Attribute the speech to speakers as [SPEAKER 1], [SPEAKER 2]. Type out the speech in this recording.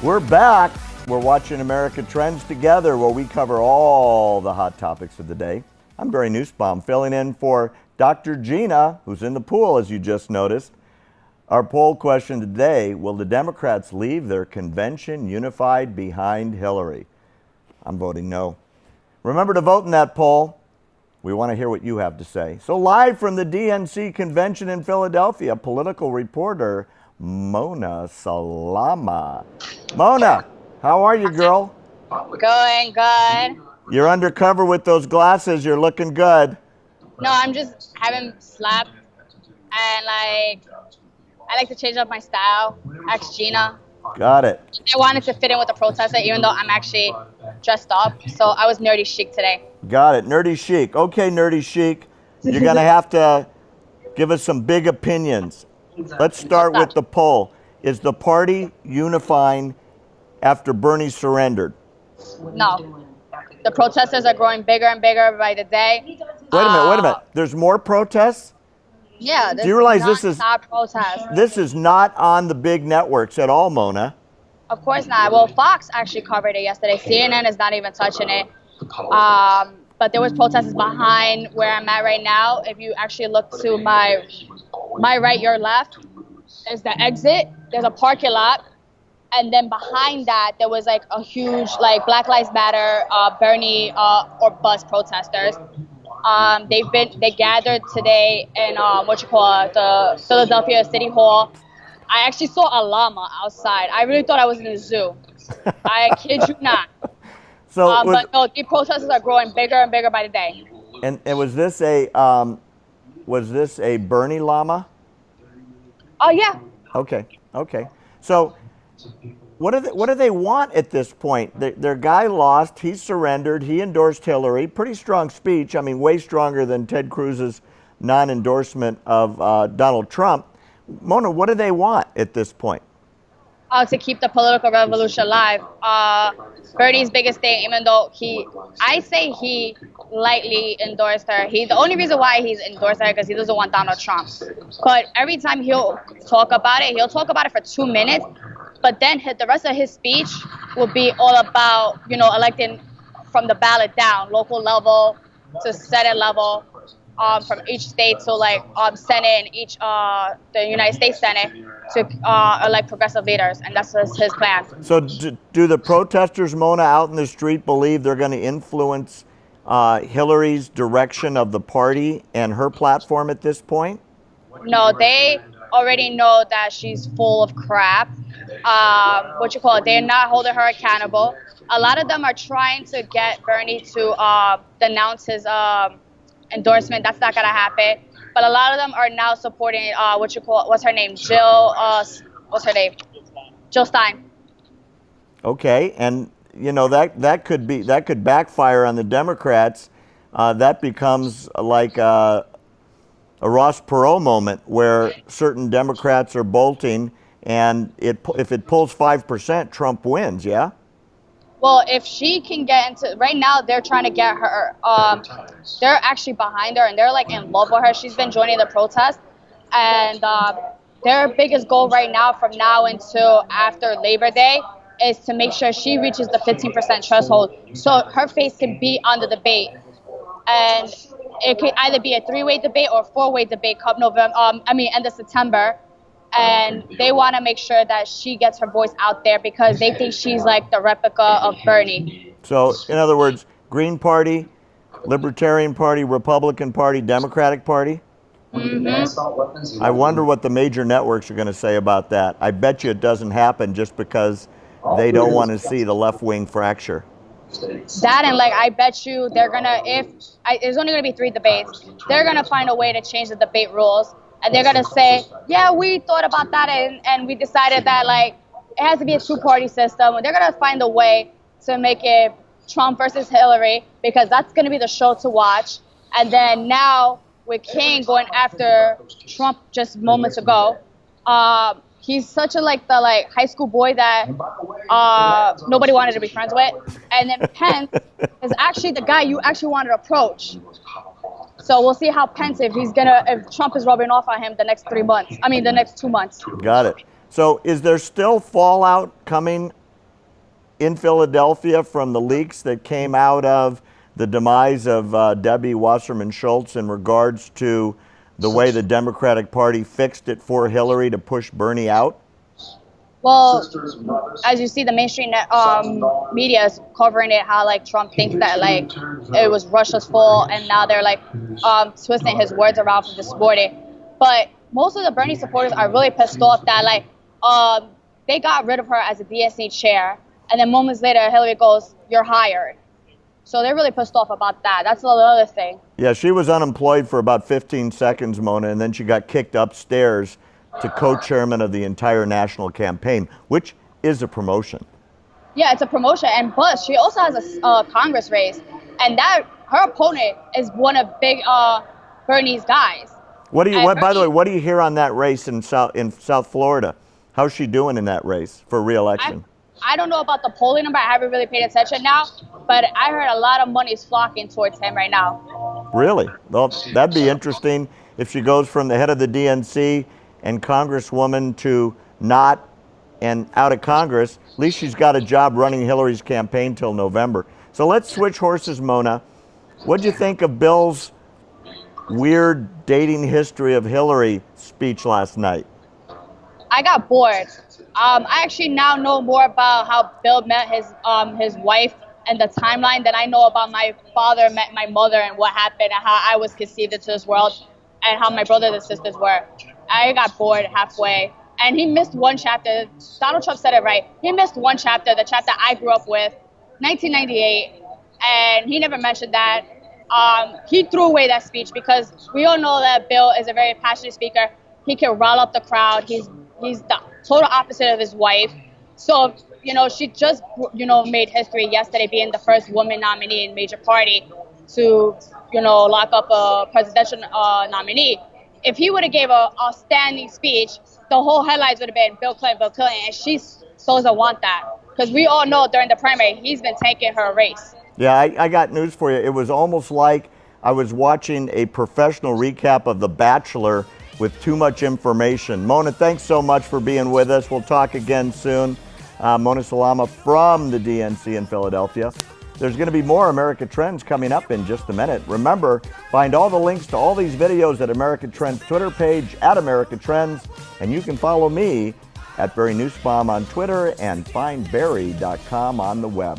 [SPEAKER 1] We're back. We're watching America Trends together, where we cover all the hot topics of the day. I'm Barry Nussbaum, filling in for Dr. Gina, who's in the pool, as you just noticed. Our poll question today: will the Democrats leave their convention unified behind Hillary? I'm voting no. Remember to vote in that poll. We want to hear what you have to say. So live from the DNC convention in Philadelphia, political reporter Mona Salama. Mona, how are you, girl?
[SPEAKER 2] Going good.
[SPEAKER 1] You're undercover with those glasses. You're looking good.
[SPEAKER 2] No, I'm just haven't slept, and I like to change up my style. Ask Gina.
[SPEAKER 1] Got it.
[SPEAKER 2] I wanted to fit in with the protester, even though I'm actually dressed up. So I was nerdy chic today.
[SPEAKER 1] Got it. Nerdy chic. Okay, nerdy chic. You're going to have to give us some big opinions. Let's start with the poll. Is the party unifying after Bernie surrendered?
[SPEAKER 2] No. The protesters are growing bigger and bigger by the day.
[SPEAKER 1] Wait a minute. There's more protests?
[SPEAKER 2] Yeah.
[SPEAKER 1] Do you realize this is not on the big networks at all, Mona?
[SPEAKER 2] Of course not. Well, Fox actually covered it yesterday. CNN is not even touching it. But there was protesters behind where I'm at right now. If you actually look to my right, your left, there's the exit. There's a parking lot. And then behind that, there was like a huge Black Lives Matter, Bernie or bust protesters. They gathered today in the Philadelphia City Hall. I actually saw a llama outside. I really thought I was in a zoo. I kid you not.
[SPEAKER 1] So
[SPEAKER 2] but no, the protesters are growing bigger and bigger by the day.
[SPEAKER 1] And was this a Bernie llama?
[SPEAKER 2] Oh yeah.
[SPEAKER 1] Okay. So what do they want at this point? Their guy lost. He surrendered. He endorsed Hillary. Pretty strong speech. I mean, way stronger than Ted Cruz's non-endorsement of Donald Trump. Mona, what do they want at this point?
[SPEAKER 2] To keep the political revolution alive. Bernie's biggest thing, even though I say he lightly endorsed her. The only reason why he's endorsed her because he doesn't want Donald Trump. But every time he'll talk about it for 2 minutes. But then the rest of his speech will be all about, electing from the ballot down, local level to Senate level, from each state to Senate and each the United States Senate to elect progressive leaders, and that's his plan.
[SPEAKER 1] So do the protesters, Mona, out in the street believe they're going to influence Hillary's direction of the party and her platform at this point?
[SPEAKER 2] No, they already know that she's full of crap. They're not holding her accountable. A lot of them are trying to get Bernie to denounce his endorsement. That's not gonna happen. But a lot of them are now supporting what's her name? Jill Stein.
[SPEAKER 1] Okay, and that could backfire on the Democrats. That becomes like a Ross Perot moment where certain Democrats are bolting, and if it pulls 5%, Trump wins. Yeah.
[SPEAKER 2] Well, if she can get into, right now they're trying to get her, they're actually behind her and they're in love with her. She's been joining the protest, and their biggest goal right now from now until after Labor Day is to make sure she reaches the 15% threshold so her face can be on the debate. And it could either be a 3-way debate or a 4-way debate come end of September. And they want to make sure that she gets her voice out there because they think she's like the replica of Bernie.
[SPEAKER 1] So, in other words, Green Party, Libertarian Party, Republican Party, Democratic Party?
[SPEAKER 2] Mm-hmm.
[SPEAKER 1] I wonder what the major networks are going to say about that. I bet you it doesn't happen just because they don't want to see the left-wing fracture.
[SPEAKER 2] That and I bet you they're going to, there's only going to be 3 debates, they're going to find a way to change the debate rules. And they're going to say, yeah, we thought about that and we decided that it has to be a 2-party system. And they're going to find a way to make it Trump versus Hillary because that's going to be the show to watch. And then now with King going after Trump just moments ago, he's such a the high school boy that nobody wanted to be friends with. And then Pence is actually the guy you actually wanted to approach. So we'll see how Pence, if Trump is rubbing off on him the next 2 months.
[SPEAKER 1] Got it. So is there still fallout coming in Philadelphia from the leaks that came out of the demise of Debbie Wasserman Schultz in regards to the way the Democratic Party fixed it for Hillary to push Bernie out?
[SPEAKER 2] Well, as you see, the mainstream media is covering it how like Trump thinks that like it was Russia's fault, and now they're like twisting his words around to distort it. But most of the Bernie supporters are really pissed off that like they got rid of her as a DNC chair, and then moments later Hillary goes, "You're hired." So they're really pissed off about that. That's the other thing. Yeah,
[SPEAKER 1] she was unemployed for about 15 seconds, Mona, and then she got kicked upstairs to co-chairman of the entire national campaign, which is a promotion.
[SPEAKER 2] Yeah, it's a promotion, and plus she also has a Congress race, and that her opponent is one of big Bernie's guys.
[SPEAKER 1] By the way, what do you hear on that race in South Florida? How's she doing in that race for re-election?
[SPEAKER 2] I don't know about the polling number. I haven't really paid attention now, but I heard a lot of money is flocking towards him right now.
[SPEAKER 1] Really? Well, that'd be interesting if she goes from the head of the DNC and congresswoman to not and out of Congress. At least she's got a job running Hillary's campaign till November. So let's switch horses, Mona. What'd you think of Bill's weird dating history of Hillary speech last night?
[SPEAKER 2] I got bored. I actually now know more about how Bill met his wife and the timeline than I know about my father met my mother and what happened and how I was conceived into this world and how my brothers and sisters were. I got bored halfway. And he missed one chapter. Donald Trump said it right. He missed one chapter, the chapter I grew up with, 1998. And he never mentioned that. He threw away that speech because we all know that Bill is a very passionate speaker. He can rile up the crowd. He's the total opposite of his wife. So, she just, made history yesterday being the first woman nominee in major party to, lock up a presidential nominee. If he would have gave a standing speech, the whole headlines would have been Bill Clinton, and she so doesn't want that. Because we all know during the primary, he's been taking her race.
[SPEAKER 1] Yeah, I got news for you. It was almost like I was watching a professional recap of The Bachelor with too much information. Mona, thanks so much for being with us. We'll talk again soon. Mona Salama from the DNC in Philadelphia. There's going to be more America Trends coming up in just a minute. Remember, find all the links to all these videos at America Trends Twitter page at America Trends, and you can follow me at Barry Nussbaum on Twitter and findbarry.com on the web.